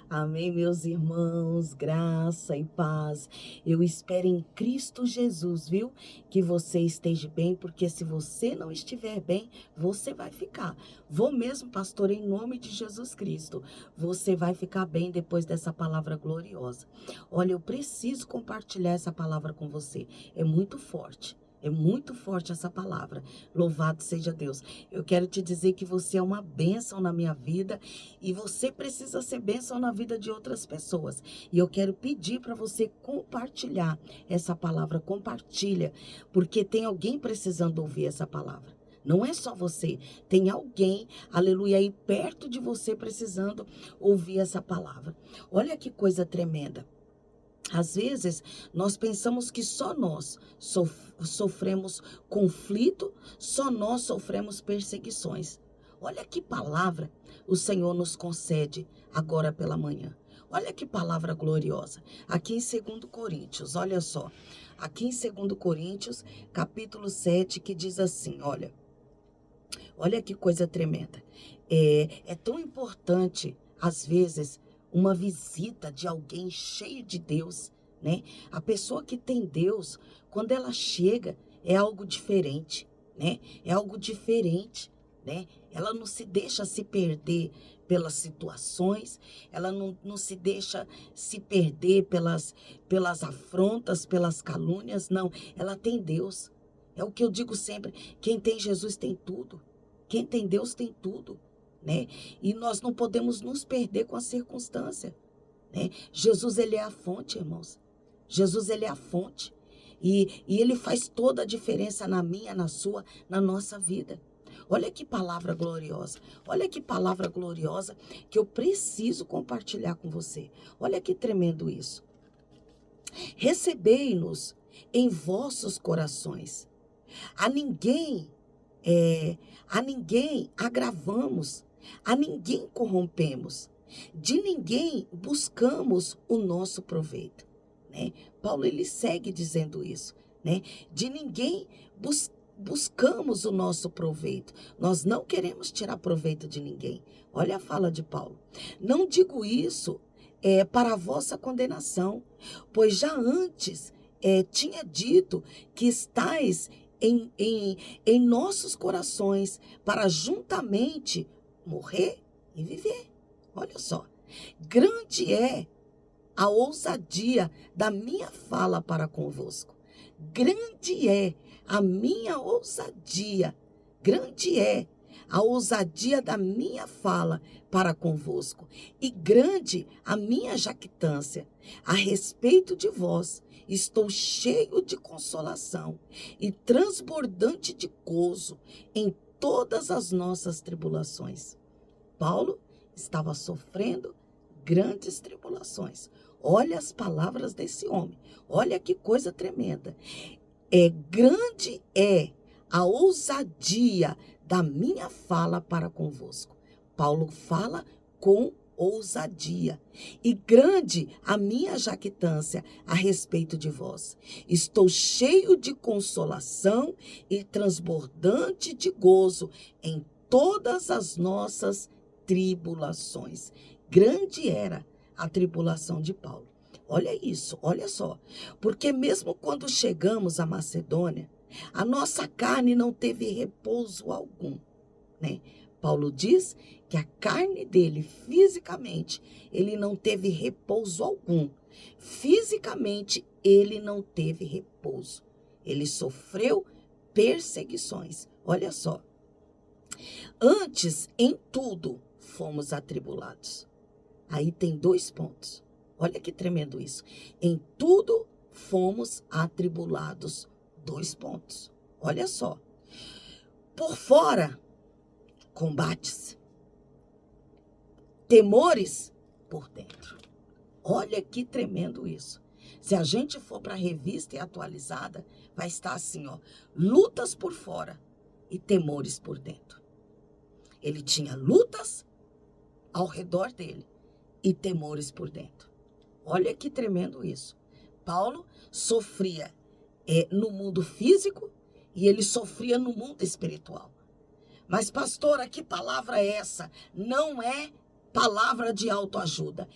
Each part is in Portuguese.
Amém, meus irmãos, graça e paz. Eu espero em Cristo Jesus, viu? Que você esteja bem, porque se você não estiver bem, você vai ficar. Vou mesmo, pastor, em nome de Jesus Cristo. Você vai ficar bem depois dessa palavra gloriosa. Olha, eu preciso compartilhar essa palavra com você. É muito forte. É muito forte essa palavra. Louvado seja Deus. Eu quero te dizer que você é uma bênção na minha vida e você precisa ser bênção na vida de outras pessoas. E eu quero pedir para você compartilhar essa palavra. Compartilha, porque tem alguém precisando ouvir essa palavra. Não é só você, tem alguém, aleluia, aí perto de você precisando ouvir essa palavra. Olha que coisa tremenda. Às vezes, nós pensamos que só nós sofremos conflito, só nós sofremos perseguições. Olha que palavra o Senhor nos concede agora pela manhã. Olha que palavra gloriosa. Aqui em 2 Coríntios, olha só. Aqui em 2 Coríntios, capítulo 7, que diz assim, olha que coisa tremenda. É tão importante, às vezes, uma visita de alguém cheio de Deus, né? A pessoa que tem Deus, quando ela chega, é algo diferente, né? É algo diferente, né? Ela não se deixa se perder pelas situações, ela não se deixa se perder pelas afrontas, pelas calúnias, não. Ela tem Deus. É o que eu digo sempre, quem tem Jesus tem tudo. Quem tem Deus tem tudo, né? E nós não podemos nos perder com a circunstância, né? Jesus, ele é a fonte, irmãos. Jesus, ele é a fonte. E ele faz toda a diferença na minha, na sua, na nossa vida. Olha que palavra gloriosa. Olha que palavra gloriosa que eu preciso compartilhar com você. Olha que tremendo isso. Recebei-nos em vossos corações. A ninguém a ninguém agravamos, a ninguém corrompemos, de ninguém buscamos o nosso proveito, né? Paulo, ele segue dizendo isso, né? De ninguém buscamos o nosso proveito. Nós não queremos tirar proveito de ninguém. Olha a fala de Paulo. Não digo isso para a vossa condenação, pois já antes tinha dito que estáis em nossos corações para juntamente morrer e viver. Olha só, grande é a ousadia da minha fala para convosco. Grande é a minha ousadia, grande é a ousadia da minha fala para convosco, e grande a minha jactância a respeito de vós. Estou cheio de consolação e transbordante de gozo em todas as nossas tribulações. Paulo estava sofrendo grandes tribulações. Olha as palavras desse homem. Olha que coisa tremenda. Grande é a ousadia da minha fala para convosco. Paulo fala com ousadia. E grande a minha jactância a respeito de vós. Estou cheio de consolação e transbordante de gozo em todas as nossas tribulações. Grande era a tribulação de Paulo. Olha isso, olha só. Porque mesmo quando chegamos à Macedônia, a nossa carne não teve repouso algum, né? Paulo diz que a carne dele, fisicamente, ele não teve repouso algum. Fisicamente, ele não teve repouso. Ele sofreu perseguições. Olha só. Antes, em tudo, fomos atribulados. Aí tem 2 pontos. Olha que tremendo isso. Em tudo fomos atribulados. 2 pontos. Olha só. Por fora, combates. Temores por dentro. Olha que tremendo isso. Se a gente for para a revista e atualizada, vai estar assim, lutas por fora e temores por dentro. Ele tinha lutas ao redor dele e temores por dentro. Olha que tremendo isso. Paulo sofria no mundo físico e ele sofria no mundo espiritual. Mas, pastora, que palavra é essa? Não é palavra de autoajuda.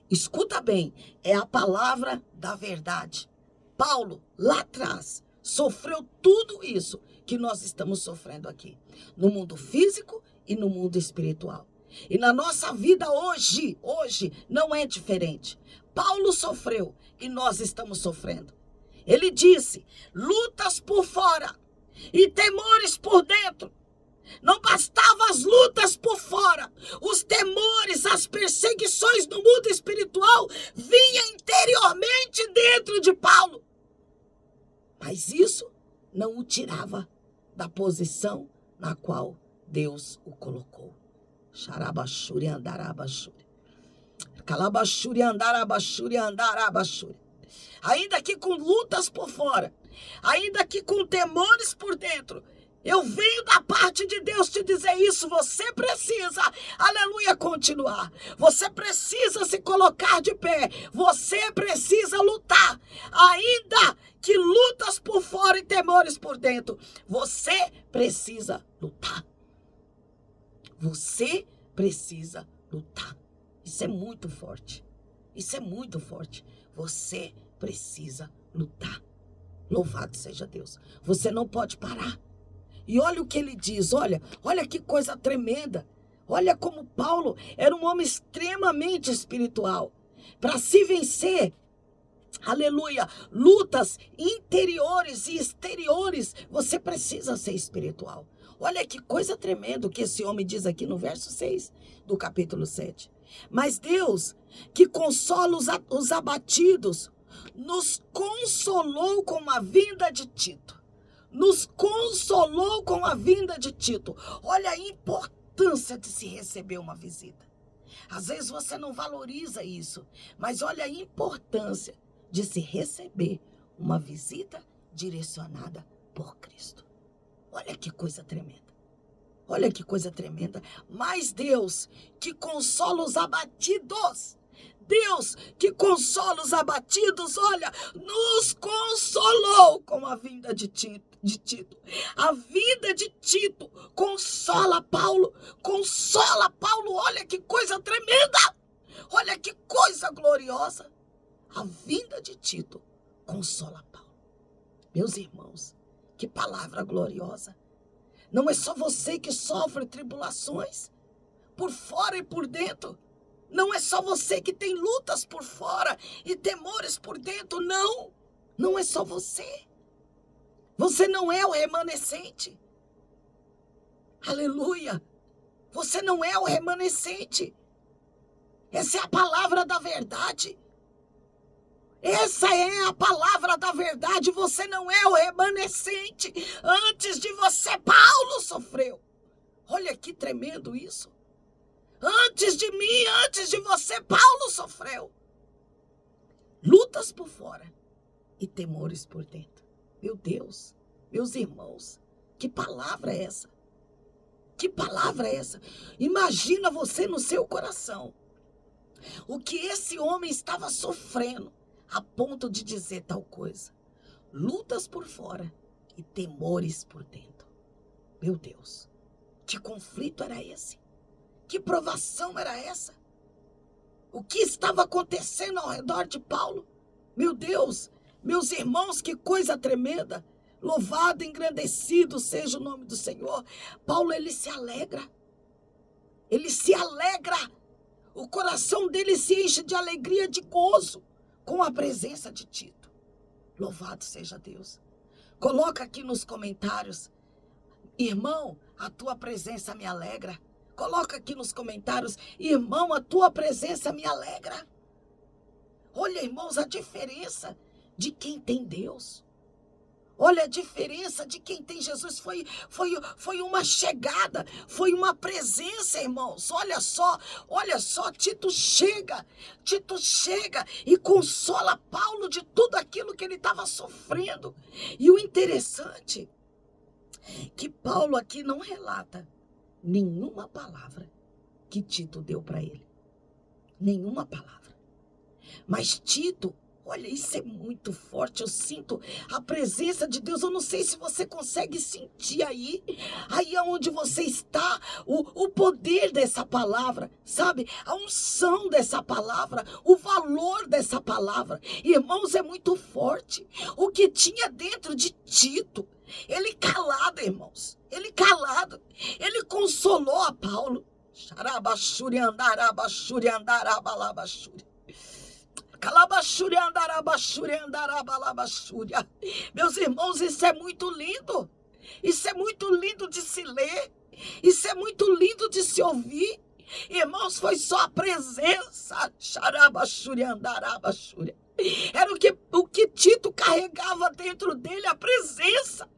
Escuta bem, é a palavra da verdade. Paulo, lá atrás, sofreu tudo isso que nós estamos sofrendo aqui, no mundo físico e no mundo espiritual. E na nossa vida hoje não é diferente. Paulo sofreu e nós estamos sofrendo. Ele disse, lutas por fora e temores por dentro. Não bastavam as lutas por fora, os temores, as perseguições no mundo espiritual vinham interiormente dentro de Paulo. Mas isso não o tirava da posição na qual Deus o colocou. Xarabachuri andarabachuri. Calabachuri andarabachuri andarabachuri. Ainda que com lutas por fora, ainda que com temores por dentro, eu venho da parte de Deus te dizer isso. Você precisa, aleluia, continuar. Você precisa se colocar de pé. Você precisa lutar. Ainda que lutas por fora e temores por dentro, você precisa lutar. Você precisa lutar. Isso é muito forte. Isso é muito forte. Você precisa lutar. Louvado seja Deus. Você não pode parar. E olha o que ele diz, olha que coisa tremenda. Olha como Paulo era um homem extremamente espiritual. Para se vencer, aleluia, lutas interiores e exteriores, você precisa ser espiritual. Olha que coisa tremenda que esse homem diz aqui no verso 6 do capítulo 7. Mas Deus, que consola os abatidos, nos consolou com a vinda de Tito. Nos consolou com a vinda de Tito. Olha a importância de se receber uma visita. Às vezes você não valoriza isso, mas olha a importância de se receber uma visita direcionada por Cristo. Olha que coisa tremenda. Olha que coisa tremenda. Mas Deus que consola os abatidos, Deus que consola os abatidos, olha, nos consolou com a vinda de Tito. A vida de Tito consola Paulo, olha que coisa tremenda, olha que coisa gloriosa. A vinda de Tito consola Paulo. Meus irmãos, que palavra gloriosa. Não é só você que sofre tribulações, por fora e por dentro. Não é só você que tem lutas por fora e temores por dentro, não. Não é só você. Você não é o remanescente. Aleluia. Você não é o remanescente. Essa é a palavra da verdade. Essa é a palavra da verdade. Você não é o remanescente. Antes de você, Paulo sofreu. Olha que tremendo isso. Antes de mim, antes de você, Paulo sofreu. Lutas por fora e temores por dentro. Meu Deus, meus irmãos, que palavra é essa? Que palavra é essa? Imagina você no seu coração. O que esse homem estava sofrendo a ponto de dizer tal coisa. Lutas por fora e temores por dentro. Meu Deus, que conflito era esse? Que provação era essa? O que estava acontecendo ao redor de Paulo? Meu Deus, meus irmãos, que coisa tremenda. Louvado, engrandecido seja o nome do Senhor. Paulo, ele se alegra. Ele se alegra. O coração dele se enche de alegria, de gozo, com a presença de Tito. Louvado seja Deus. Coloca aqui nos comentários. Irmão, a tua presença me alegra. Coloca aqui nos comentários. Irmão, a tua presença me alegra. Olha, irmãos, a diferença de quem tem Deus. Olha a diferença de quem tem Jesus. Foi uma chegada, foi uma presença, irmãos. Olha só, Tito chega e consola Paulo de tudo aquilo que ele estava sofrendo. E o interessante é que Paulo aqui não relata nenhuma palavra que Tito deu para ele. Nenhuma palavra. Mas Tito Olha, isso é muito forte. Eu sinto a presença de Deus. Eu não sei se você consegue sentir aí aonde você está, o poder dessa palavra, sabe? A unção dessa palavra, o valor dessa palavra. Irmãos, é muito forte. O que tinha dentro de Tito, ele calado, irmãos. Ele calado. Ele consolou a Paulo. Xarabachuri andarabachuri andarabalabachuri. Meus irmãos, isso é muito lindo. Isso é muito lindo de se ler. Isso é muito lindo de se ouvir. Irmãos, foi só a presença. Era o que Tito carregava dentro dele, a presença.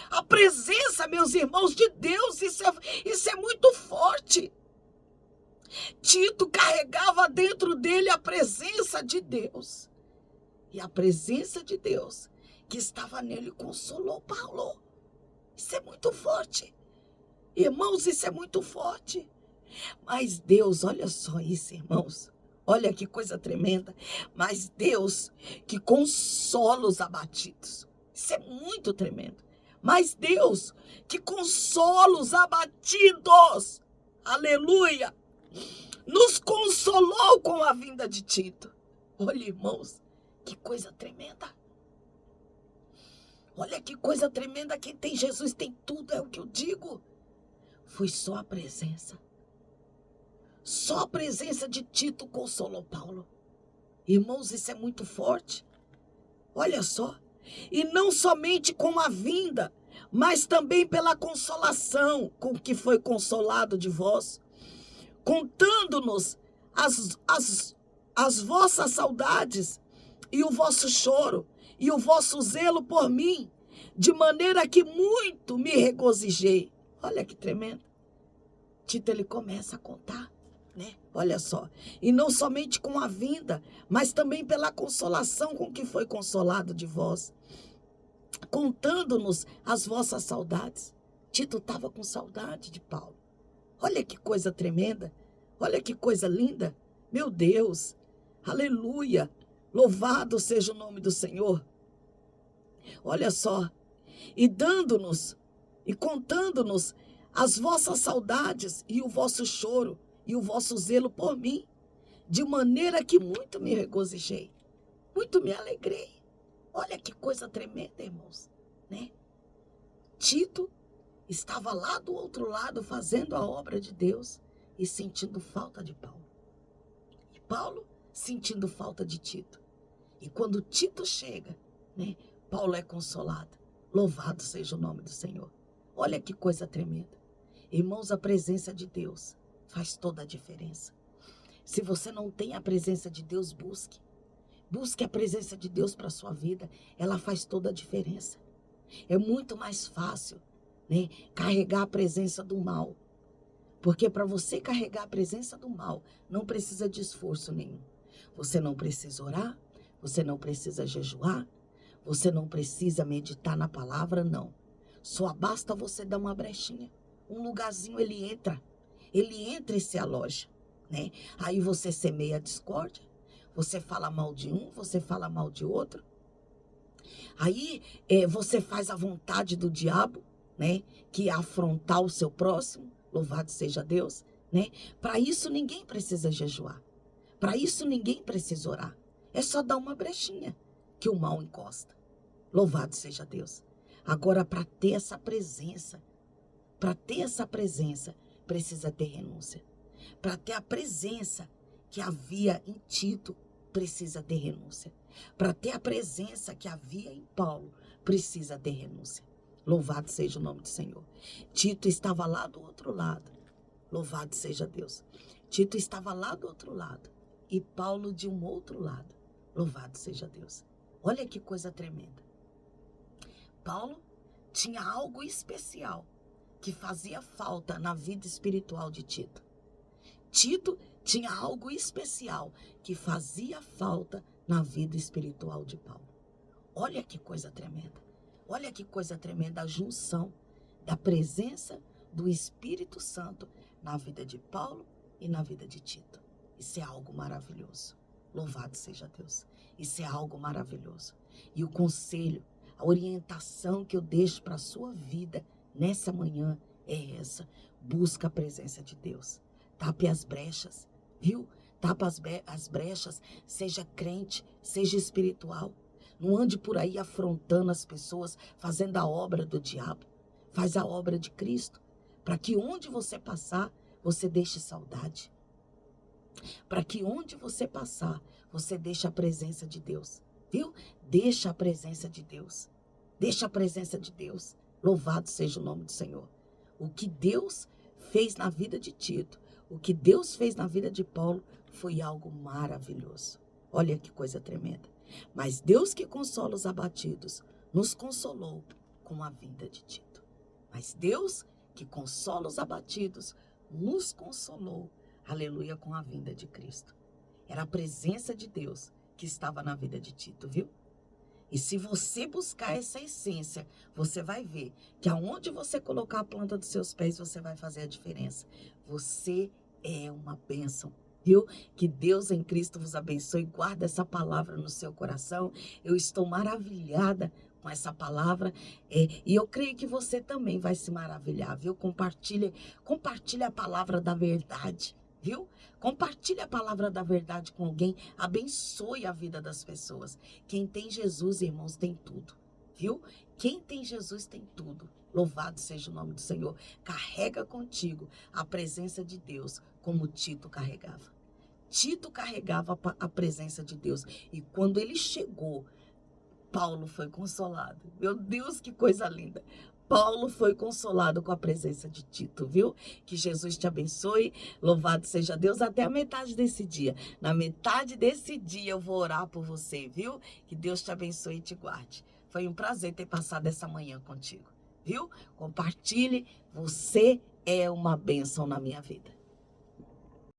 A presença, meus irmãos, de Deus. Isso é muito forte. Tito carregava dentro dele a presença de Deus. E a presença de Deus que estava nele consolou Paulo. Isso é muito forte. Irmãos, isso é muito forte. Mas Deus, olha só isso, irmãos. Olha que coisa tremenda. Mas Deus que consola os abatidos. Isso é muito tremendo. Mas Deus que consola os abatidos. Aleluia. Nos consolou com a vinda de Tito. Olha, irmãos, que coisa tremenda. Olha que coisa tremenda. Quem tem Jesus tem tudo, é o que eu digo. Foi só a presença. Só a presença de Tito consolou Paulo. Irmãos, isso é muito forte. Olha só. E não somente com a vinda, mas também pela consolação com que foi consolado de vós, contando-nos as vossas saudades e o vosso choro e o vosso zelo por mim, de maneira que muito me regozijei. Olha que tremendo. Tito, ele começa a contar, né? Olha só. E não somente com a vinda, mas também pela consolação com que foi consolado de vós, contando-nos as vossas saudades. Tito estava com saudade de Paulo. Olha que coisa tremenda. Olha que coisa linda. Meu Deus. Aleluia. Louvado seja o nome do Senhor. Olha só. E dando-nos e contando-nos as vossas saudades e o vosso choro e o vosso zelo por mim, de maneira que muito me regozijei, muito me alegrei. Olha que coisa tremenda, irmãos, né? Tito estava lá do outro lado fazendo a obra de Deus e sentindo falta de Paulo. E Paulo sentindo falta de Tito. E quando Tito chega, né, Paulo é consolado. Louvado seja o nome do Senhor. Olha que coisa tremenda. Irmãos, a presença de Deus faz toda a diferença. Se você não tem a presença de Deus, busque. Busque a presença de Deus para a sua vida. Ela faz toda a diferença. É muito mais fácil, né, carregar a presença do mal. Porque para você carregar a presença do mal, não precisa de esforço nenhum. Você não precisa orar, você não precisa jejuar, você não precisa meditar na palavra, não. Só basta você dar uma brechinha. Um lugarzinho ele entra e se aloja, né? Aí você semeia a discórdia, você fala mal de um, você fala mal de outro. Aí você faz a vontade do diabo, né? Que é afrontar o seu próximo. Louvado seja Deus, né? Para isso ninguém precisa jejuar. Para isso ninguém precisa orar. É só dar uma brechinha que o mal encosta. Louvado seja Deus. Agora, para ter essa presença, precisa ter renúncia. Para ter a presença que havia em Tito, precisa ter renúncia. Para ter a presença que havia em Paulo, precisa ter renúncia. Louvado seja o nome do Senhor. Tito estava lá do outro lado. Louvado seja Deus. Tito estava lá do outro lado. E Paulo de um outro lado. Louvado seja Deus. Olha que coisa tremenda. Paulo tinha algo especial que fazia falta na vida espiritual de Tito. Tito tinha algo especial que fazia falta na vida espiritual de Paulo. Olha que coisa tremenda. Olha que coisa tremenda a junção da presença do Espírito Santo na vida de Paulo e na vida de Tito. Isso é algo maravilhoso. Louvado seja Deus. Isso é algo maravilhoso. E o conselho, a orientação que eu deixo para a sua vida nessa manhã é essa. Busca a presença de Deus. Tape as brechas, viu? Tapa as brechas, seja crente, seja espiritual. Não ande por aí afrontando as pessoas, fazendo a obra do diabo. Faz a obra de Cristo, para que onde você passar, você deixe saudade. Para que onde você passar, você deixe a presença de Deus, viu? Deixa a presença de Deus. Deixa a presença de Deus. Louvado seja o nome do Senhor. O que Deus fez na vida de Tito, o que Deus fez na vida de Paulo, foi algo maravilhoso. Olha que coisa tremenda. Mas Deus que consola os abatidos, nos consolou com a vinda de Tito. Mas Deus que consola os abatidos, nos consolou, aleluia, com a vinda de Cristo. Era a presença de Deus que estava na vida de Tito, viu? E se você buscar essa essência, você vai ver que aonde você colocar a planta dos seus pés, você vai fazer a diferença. Você é uma bênção, viu? Que Deus em Cristo vos abençoe. Guarda essa palavra no seu coração. Eu estou maravilhada com essa palavra. E eu creio que você também vai se maravilhar, viu? Compartilhe a palavra da verdade, viu? Compartilhe a palavra da verdade com alguém. Abençoe a vida das pessoas. Quem tem Jesus, irmãos, tem tudo, viu? Quem tem Jesus tem tudo. Louvado seja o nome do Senhor. Carrega contigo a presença de Deus, como Tito carregava. Tito carregava a presença de Deus. E quando ele chegou, Paulo foi consolado. Meu Deus, que coisa linda. Paulo foi consolado com a presença de Tito, viu? Que Jesus te abençoe. Louvado seja Deus até a metade desse dia. Na metade desse dia eu vou orar por você, viu? Que Deus te abençoe e te guarde. Foi um prazer ter passado essa manhã contigo, viu? Compartilhe. Você é uma bênção na minha vida.